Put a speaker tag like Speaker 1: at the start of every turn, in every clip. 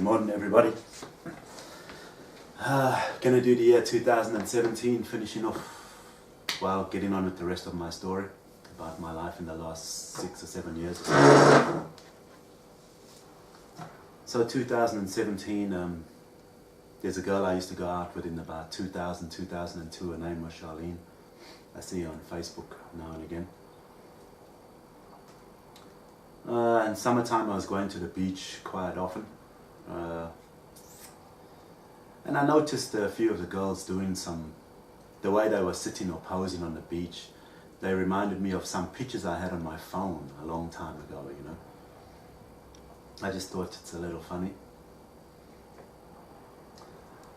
Speaker 1: Good morning, everybody. Gonna do the year 2017, finishing off, well, getting on with the rest of my story about my life in the last 6 or 7 years. So 2017, there's a girl I used to go out with in about 2000, 2002. Her name was Sharlene. I see her on Facebook now and again. In summertime I was going to the beach quite often. And I noticed a few of the girls doing the way they were sitting or posing on the beach, they reminded me of some pictures I had on my phone a long time ago, you know. I just thought it's a little funny.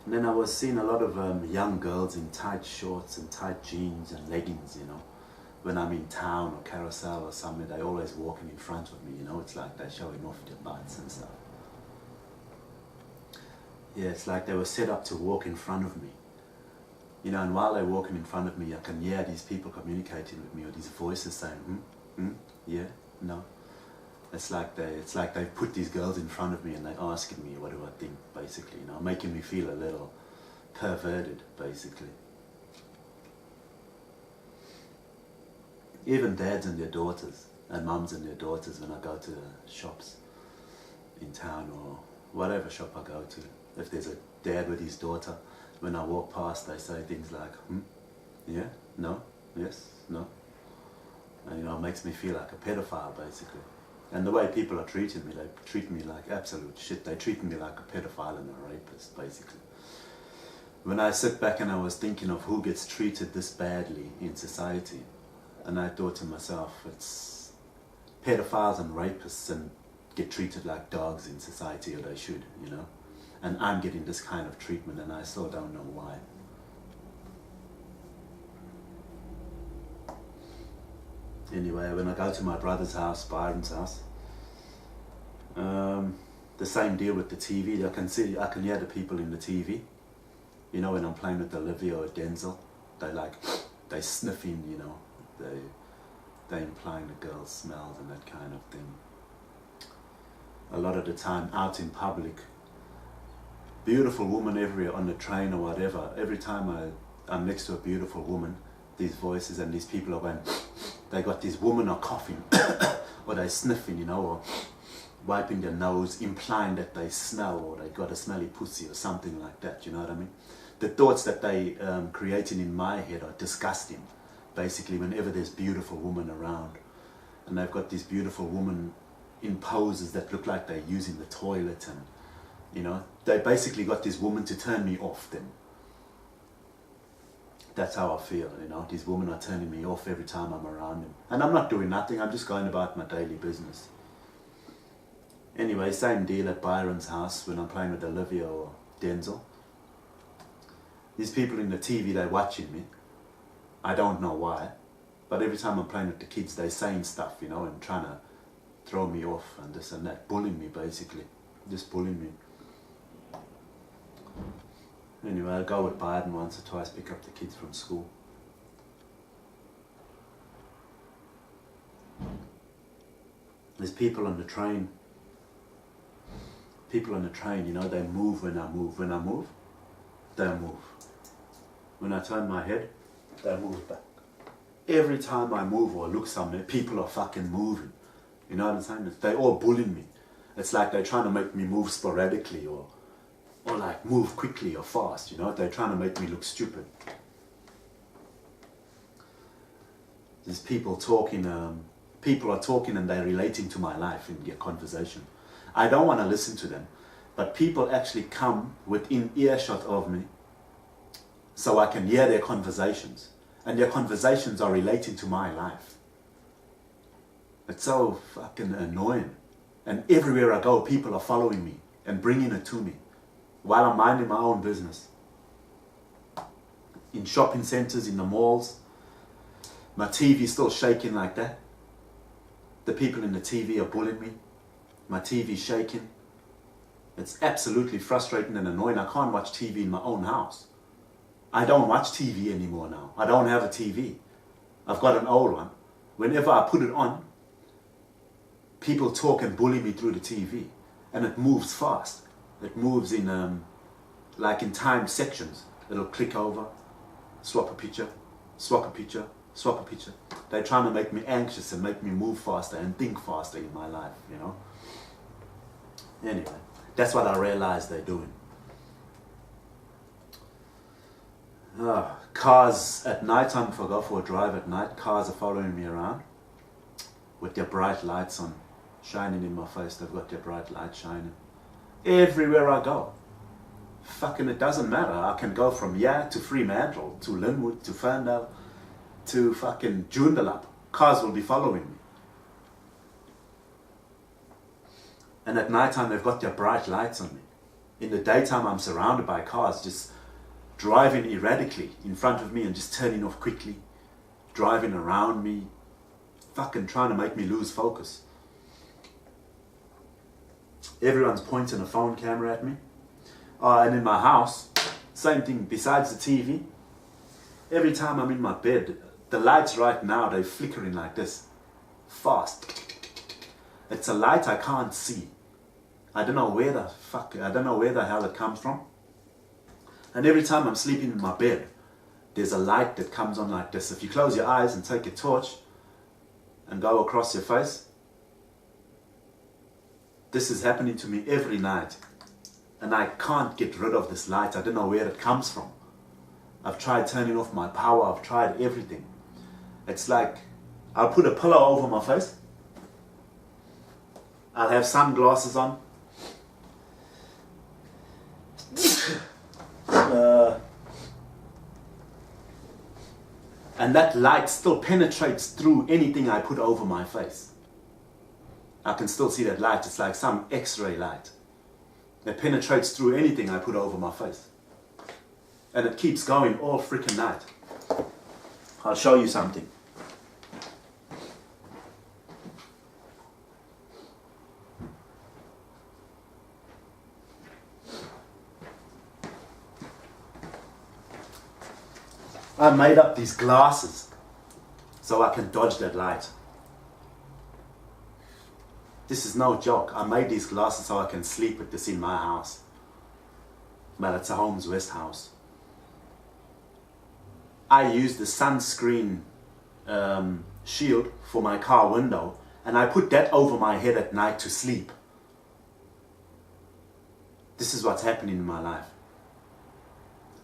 Speaker 1: And then I was seeing a lot of young girls in tight shorts and tight jeans and leggings, you know. When I'm in town or carousel or somewhere, they're always walking in front of me, you know. It's like they're showing off their butts and stuff. Yeah, it's like they were set up to walk in front of me. You know, and while they're walking in front of me, I can hear these people communicating with me, or these voices saying, yeah, no. It's like they've put these girls in front of me and they're asking me what do I think, basically, you know, making me feel a little perverted, basically. Even dads and their daughters, and mums and their daughters, when I go to shops in town or whatever shop I go to, if there's a dad with his daughter, when I walk past they say things like, yeah, no, yes, no. And you know, it makes me feel like a pedophile, basically. And the way people are treating me, they treat me like absolute shit. They treat me like a pedophile and a rapist, basically. When I sit back and I was thinking of who gets treated this badly in society, and I thought to myself, it's pedophiles and rapists and get treated like dogs in society, or they should, you know. And I'm getting this kind of treatment and I still don't know why. Anyway, when I go to my brother's house, Byron's house, the same deal with the TV. I can hear the people in the TV. You know, when I'm playing with Olivia or Denzel, they sniffing, you know, they implying the girl smells and that kind of thing. A lot of the time out in public, beautiful woman everywhere on the train or whatever, every time I'm next to a beautiful woman, these voices and these people are going, they got this woman are coughing or they sniffing, you know, or wiping their nose, implying that they smell or they got a smelly pussy or something like that, you know what I mean? The thoughts that they creating in my head are disgusting, basically, whenever there's beautiful woman around. And they've got this beautiful woman in poses that look like they're using the toilet, and you know, they basically got this woman to turn me off them. That's how I feel, you know, these women are turning me off every time I'm around them. And I'm not doing nothing, I'm just going about my daily business. Anyway, same deal at Byron's house when I'm playing with Olivia or Denzel. These people in the TV, they're watching me. I don't know why, but every time I'm playing with the kids, they're saying stuff, you know, and trying to throw me off and this and that, bullying me basically, just bullying me. Anyway, I go with Biden once or twice, pick up the kids from school. There's people on the train. People on the train, you know, they move when I move. When I move, they move. When I turn my head, they move back. Every time I move or look somewhere, people are fucking moving. You know what I'm saying? They all bullying me. It's like they're trying to make me move sporadically or like move quickly or fast, you know? They're trying to make me look stupid. There's people talking, people are talking and they're relating to my life in their conversation. I don't want to listen to them, but people actually come within earshot of me so I can hear their conversations. And their conversations are relating to my life. It's so fucking annoying. And everywhere I go, people are following me and bringing it to me while I'm minding my own business. In shopping centers, in the malls, my TV's still shaking like that. The people in the TV are bullying me. My TV's shaking. It's absolutely frustrating and annoying. I can't watch TV in my own house. I don't watch TV anymore now. I don't have a TV. I've got an old one. Whenever I put it on, people talk and bully me through the TV. And it moves fast. It moves in like in time sections. It'll click over, swap a picture, swap a picture, swap a picture. They're trying to make me anxious and make me move faster and think faster in my life, you know. Anyway, that's what I realized they're doing. Cars at night time, if I go for a drive at night, cars are following me around with their bright lights on, shining in my face. They've got their bright light shining everywhere I go. Fucking, it doesn't matter. I can go from here to Fremantle, to Linwood, to Ferndale, to fucking Joondalup. Cars will be following me. And at night time, they've got their bright lights on me. In the daytime, I'm surrounded by cars just driving erratically in front of me and just turning off quickly, driving around me, fucking trying to make me lose focus. Everyone's pointing a phone camera at me. And in my house, same thing, besides the TV, every time I'm in my bed, the lights right now, they're flickering like this, fast. It's a light I can't see. I don't know where the hell it comes from. And every time I'm sleeping in my bed, there's a light that comes on like this. If you close your eyes and take a torch and go across your face, this is happening to me every night. And I can't get rid of this light. I don't know where it comes from. I've tried turning off my power. I've tried everything. It's like I'll put a pillow over my face. I'll have sunglasses on. And that light still penetrates through anything I put over my face. I can still see that light. It's like some X-ray light. It penetrates through anything I put over my face. And it keeps going all freaking night. I'll show you something. I made up these glasses so I can dodge that light. This is no joke. I made these glasses so I can sleep with this in my house. Well, it's a Holmes West house. I use the sunscreen shield for my car window, and I put that over my head at night to sleep. This is what's happening in my life.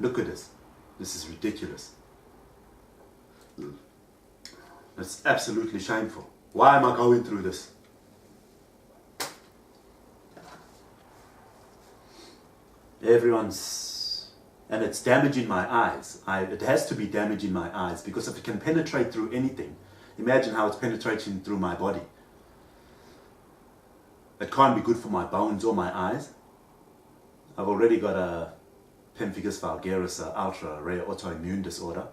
Speaker 1: Look at this. This is ridiculous. It's absolutely shameful. Why am I going through this? And it's damaging my eyes. It has to be damaging my eyes, because if it can penetrate through anything, imagine how it's penetrating through my body. It can't be good for my bones or my eyes. I've already got a pemphigus vulgaris, ultra rare autoimmune disorder.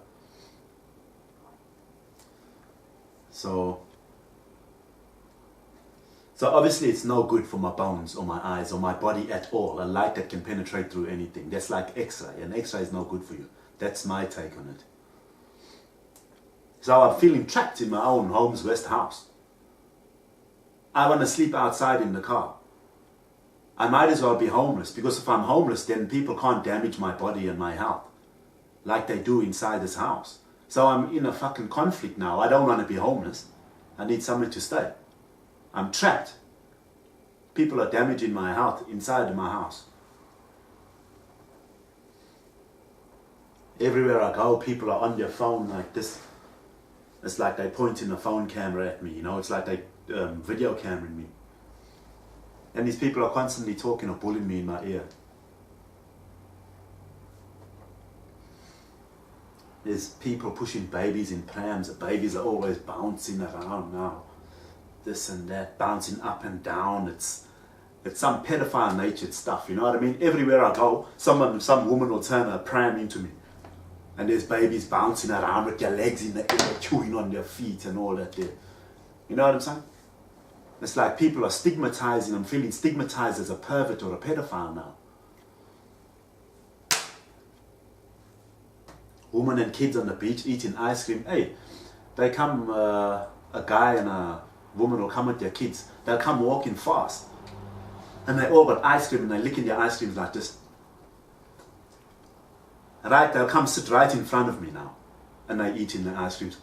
Speaker 1: So obviously it's no good for my bones or my eyes or my body at all. A light that can penetrate through anything. That's like X-ray. And X-ray is no good for you. That's my take on it. So I'm feeling trapped in my own Holmes West house. I want to sleep outside in the car. I might as well be homeless, because if I'm homeless, then people can't damage my body and my health like they do inside this house. So I'm in a fucking conflict now. I don't want to be homeless. I need somewhere to stay. I'm trapped. People are damaging my health inside my house. Everywhere I go, people are on their phone like this. It's like they're pointing a phone camera at me, you know. It's like they video cameraing me. And these people are constantly talking or bullying me in my ear. There's people pushing babies in prams. The babies are always bouncing around now. This and that, bouncing up and down. It's some pedophile natured stuff, you know what I mean? Everywhere I go, some woman will turn a pram into me. And there's babies bouncing around with their legs in the air, chewing on their feet and all that there. You know what I'm saying? It's like people are stigmatizing. I'm feeling stigmatized as a pervert or a pedophile now. Women and kids on the beach eating ice cream. Hey, they come, a guy and a woman will come with their kids. They'll come walking fast. And they all got ice cream and they licking their ice creams like this. Right, they'll come sit right in front of me now and they eating the ice creams.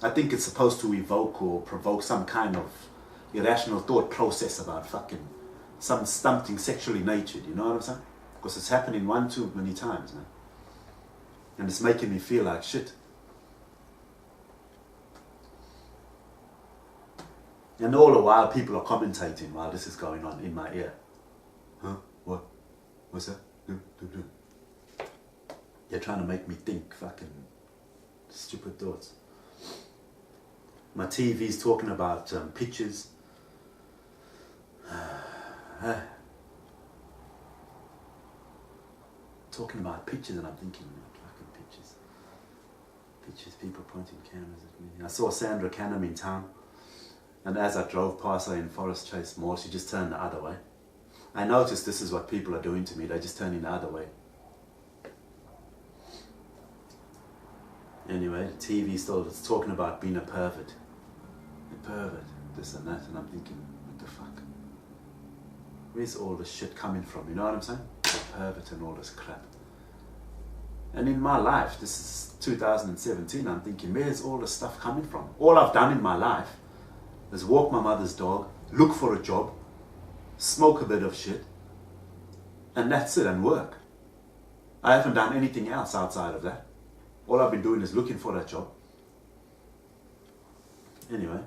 Speaker 1: I think it's supposed to evoke or provoke some kind of irrational thought process about fucking something sexually natured, you know what I'm saying? Because it's happening one too many times, man. And it's making me feel like shit. And all the while people are commentating while this is going on in my ear. Huh? What? What's that? They're trying to make me think fucking stupid thoughts. My TV's talking about pictures. Talking about pictures, and I'm thinking, fucking pictures. Pictures, people pointing cameras at me. I saw Sandra Canham in town, and as I drove past her in Forest Chase Mall, she just turned the other way. I noticed this is what people are doing to me, they're just turning the other way. Anyway, the TV still is talking about being a pervert. A pervert, this and that, and I'm thinking, what the fuck? Where's all this shit coming from, you know what I'm saying? A pervert and all this crap. And in my life, this is 2017, I'm thinking, where's all this stuff coming from? All I've done in my life is walk my mother's dog, look for a job, smoke a bit of shit, and that's it, and work. I haven't done anything else outside of that. All I've been doing is looking for that job. Anyway.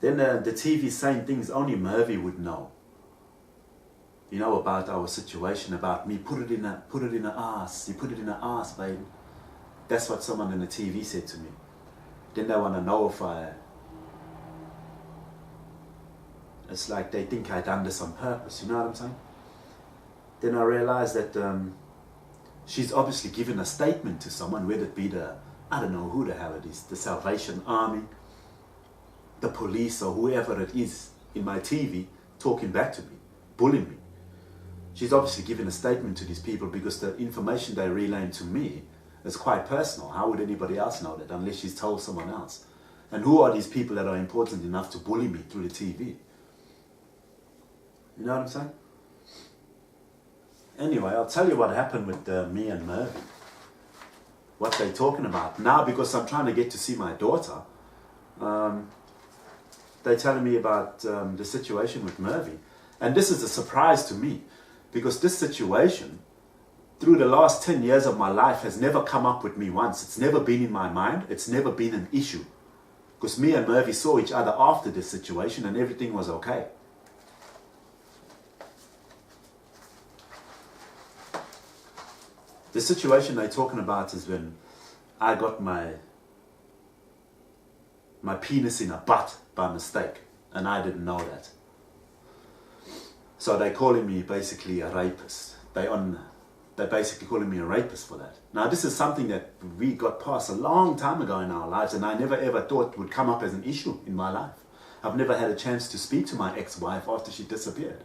Speaker 1: Then the TV saying things only Mervy would know. You know, about our situation, about me, put it in a ass. You put it in an ass, baby. That's what someone in the TV said to me. Then they want to know if it's like they think I done this on purpose, you know what I'm saying? Then I realized that she's obviously given a statement to someone, whether it be I don't know who the hell it is, the Salvation Army, the police, or whoever it is in my TV talking back to me, bullying me. She's obviously given a statement to these people because the information they're relaying to me is quite personal. How would anybody else know that unless she's told someone else? And who are these people that are important enough to bully me through the TV? You know what I'm saying? Anyway, I'll tell you what happened with me and Mervy. What they're talking about. Now, because I'm trying to get to see my daughter, they're telling me about the situation with Mervy. And this is a surprise to me, because this situation, through the last 10 years of my life, has never come up with me once. It's never been in my mind. It's never been an issue. Because me and Mervy saw each other after this situation and everything was okay. The situation they're talking about is when I got my penis in a butt by mistake, and I didn't know that. So they're calling me basically a rapist. They're basically calling me a rapist for that. Now this is something that we got past a long time ago in our lives, and I never ever thought would come up as an issue in my life. I've never had a chance to speak to my ex-wife after she disappeared.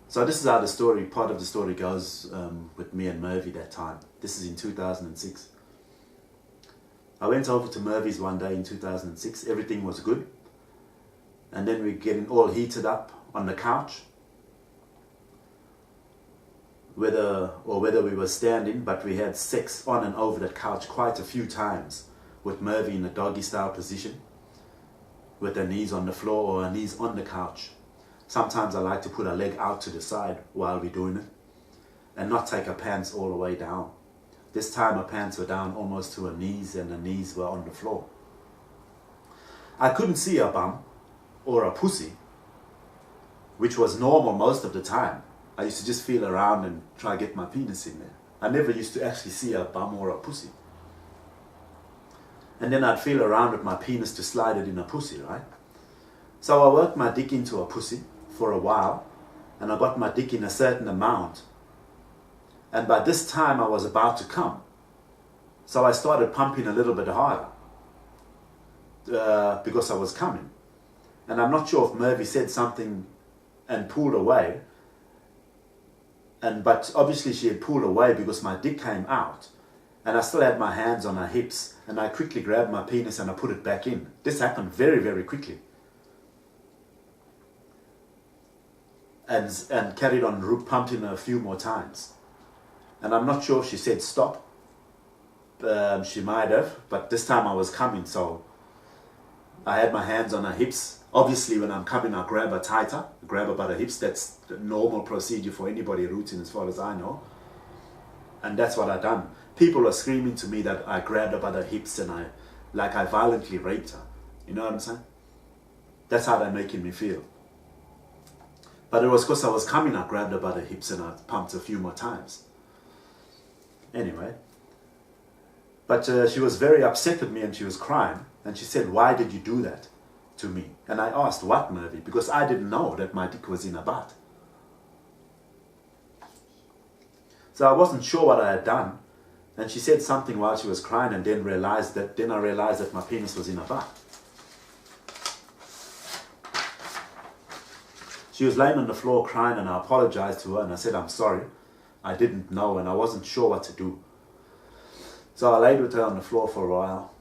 Speaker 1: So this is how the story, part of the story goes with me and Mervy that time. This is in 2006. I went over to Mervy's one day in 2006. Everything was good. And then we're getting all heated up on the couch. Whether we were standing, but we had sex on and over that couch quite a few times, with Mervy in a doggy style position, with her knees on the floor or her knees on the couch. Sometimes I like to put her leg out to the side while we're doing it, and not take her pants all the way down. This time her pants were down almost to her knees, and her knees were on the floor. I couldn't see her bum or her pussy, which was normal most of the time. I used to just feel around and try to get my penis in there. I never used to actually see a bum or a pussy. And then I'd feel around with my penis to slide it in a pussy, right? So I worked my dick into a pussy for a while, and I got my dick in a certain amount. And by this time I was about to come. So I started pumping a little bit harder because I was coming. And I'm not sure if Mervy said something and pulled away. But obviously she had pulled away because my dick came out. And I still had my hands on her hips. And I quickly grabbed my penis and I put it back in. This happened very, very quickly. and carried on pumping her a few more times. And I'm not sure if she said stop. She might have, but this time I was coming, so I had my hands on her hips. Obviously, when I'm coming, I grab her tighter, grab her by the hips. That's the normal procedure for anybody rooting, as far as I know. And that's what I done. People are screaming to me that I grabbed her by the hips and I violently raped her. You know what I'm saying? That's how they're making me feel. But it was because I was coming, I grabbed her by the hips and I pumped a few more times. Anyway. But she was very upset with me and she was crying. And she said, why did you do that to me? And I asked, what, Mervy? Because I didn't know that my dick was in her butt. So I wasn't sure what I had done. And she said something while she was crying and then I realized that my penis was in her butt. She was laying on the floor crying and I apologized to her and I said, I'm sorry. I didn't know and I wasn't sure what to do. So I laid with her on the floor for a while.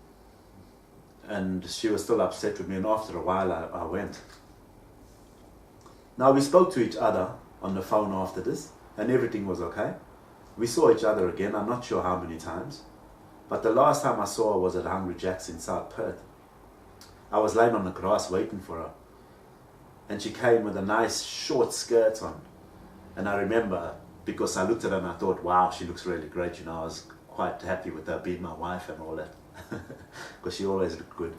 Speaker 1: And she was still upset with me, and after a while I went. Now we spoke to each other on the phone after this, and everything was okay. We saw each other again, I'm not sure how many times. But the last time I saw her was at Hungry Jack's in South Perth. I was laying on the grass waiting for her. And she came with a nice short skirt on. And I remember, because I looked at her and I thought, wow, she looks really great. You know, I was quite happy with her being my wife and all that. Because she always looked good.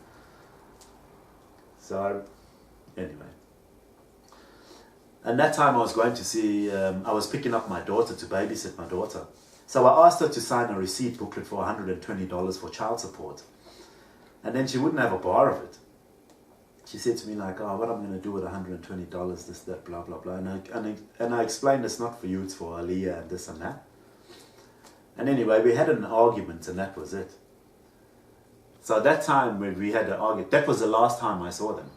Speaker 1: So, anyway. And that time I was going to see, I was picking up my daughter to babysit my daughter. So I asked her to sign a receipt booklet for $120 for child support. And then she wouldn't have a bar of it. She said to me like, oh, what am I going to do with $120, this, that, blah, blah, blah. And I explained it's not for you, it's for Aliyah and this and that. And anyway, we had an argument and that was it. So that time when we had an argument, that was the last time I saw them.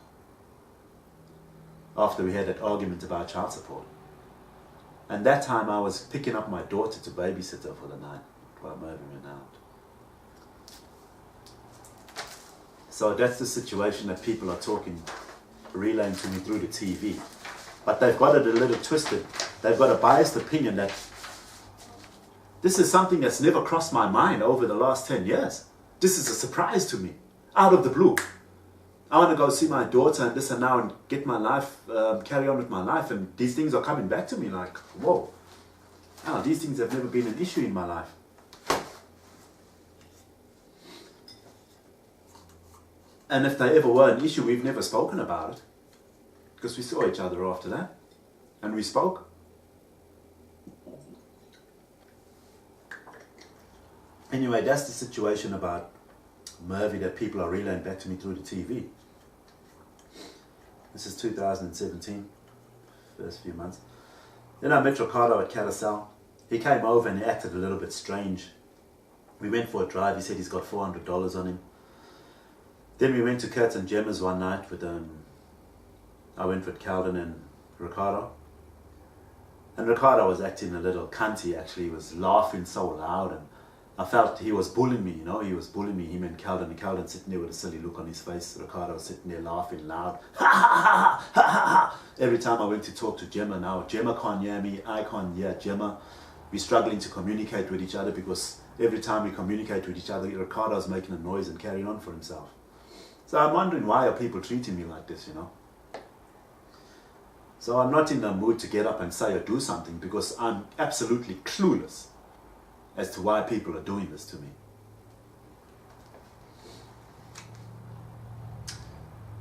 Speaker 1: After we had that argument about child support. And that time I was picking up my daughter to babysit her for the night while Mervy went out. So that's the situation that people are talking, relaying to me through the TV. But they've got it a little twisted. They've got a biased opinion that this is something that's never crossed my mind over the last 10 years. This is a surprise to me, out of the blue. I want to go see my daughter and this and now and get my life, carry on with my life, and these things are coming back to me like, whoa. Oh, these things have never been an issue in my life. And if they ever were an issue, we've never spoken about it. Because we saw each other after that. And we spoke. Anyway, that's the situation about Mervy that people are relaying back to me through the TV. This is 2017, first few months. Then I met Riccardo at Carousel. He came over and he acted a little bit strange. We went for a drive. He said he's got $400 on him. Then we went to Kurt and Gemma's one night with I went with Caldon and Riccardo. And Riccardo was acting a little cunty actually. He was laughing so loud and I felt he was bullying me, you know. He was bullying me, him and Caldon sitting there with a silly look on his face. Riccardo was sitting there laughing loud. Ha ha ha ha ha. Every time I went to talk to Gemma now, Gemma can't hear me, I can't hear Gemma. We're struggling to communicate with each other because every time we communicate with each other, Riccardo's making a noise and carrying on for himself. So I'm wondering, why are people treating me like this, you know? So I'm not in the mood to get up and say or do something because I'm absolutely clueless as to why people are doing this to me.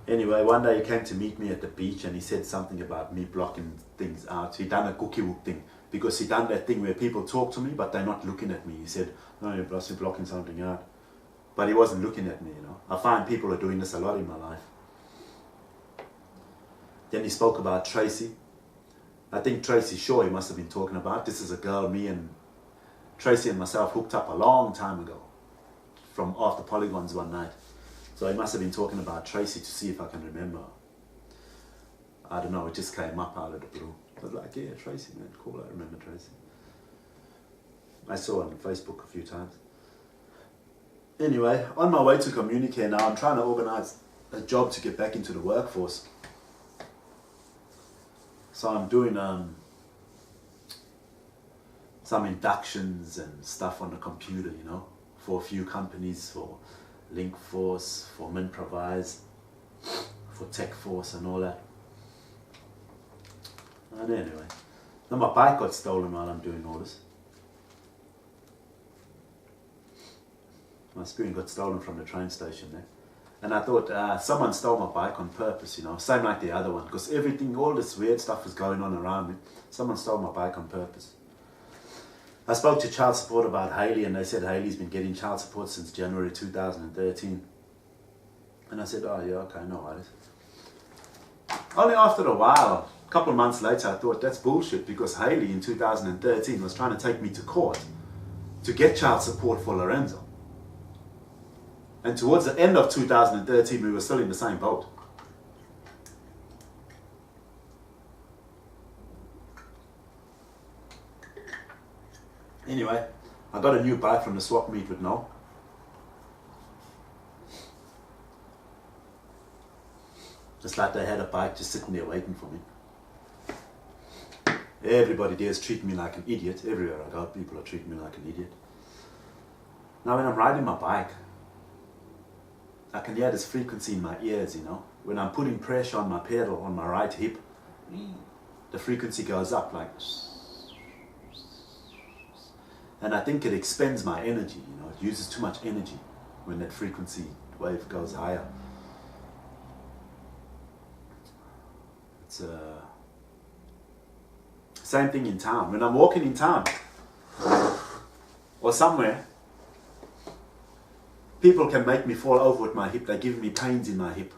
Speaker 1: Anyway, one day he came to meet me at the beach and he said something about me blocking things out. He done a cookie whoop thing because he done that thing where people talk to me but they're not looking at me. He said, no, you're blocking something out. But he wasn't looking at me, you know. I find people are doing this a lot in my life. Then he spoke about Tracey. I think Tracey Shaw he must have been talking about. This is a girl me and Tracey and myself hooked up a long time ago. From after Polygons one night. So he must have been talking about Tracey to see if I can remember. I don't know, it just came up out of the blue. I was like, yeah, Tracey, man, cool, I remember Tracey. I saw her on Facebook a few times. Anyway, on my way to Communicare now, I'm trying to organise a job to get back into the workforce. So I'm doing some inductions and stuff on the computer, you know, for a few companies, for Linkforce, for Minprovise, for TechForce and all that. And anyway, now my bike got stolen while I'm doing all this. My spoon got stolen from the train station there. And I thought someone stole my bike on purpose, you know, same like the other one, because everything, all this weird stuff was going on around me. Someone stole my bike on purpose. I spoke to child support about Hailey, and they said Hailey's been getting child support since January 2013. And I said, oh yeah, okay, no worries. Only after a while, a couple of months later, I thought that's bullshit, because Hailey in 2013 was trying to take me to court to get child support for Lorenzo. And towards the end of 2013, we were still in the same boat. Anyway, I got a new bike from the swap meet with Noel. Just like they had a bike just sitting there waiting for me. Everybody there is treating me like an idiot. Everywhere I go, people are treating me like an idiot. Now when I'm riding my bike, I can hear this frequency in my ears, you know. When I'm putting pressure on my pedal, on my right hip, the frequency goes up like... And I think it expends my energy, you know. It uses too much energy when that frequency wave goes higher. It's same thing in town. When I'm walking in town or somewhere, people can make me fall over with my hip. They're giving me pains in my hip.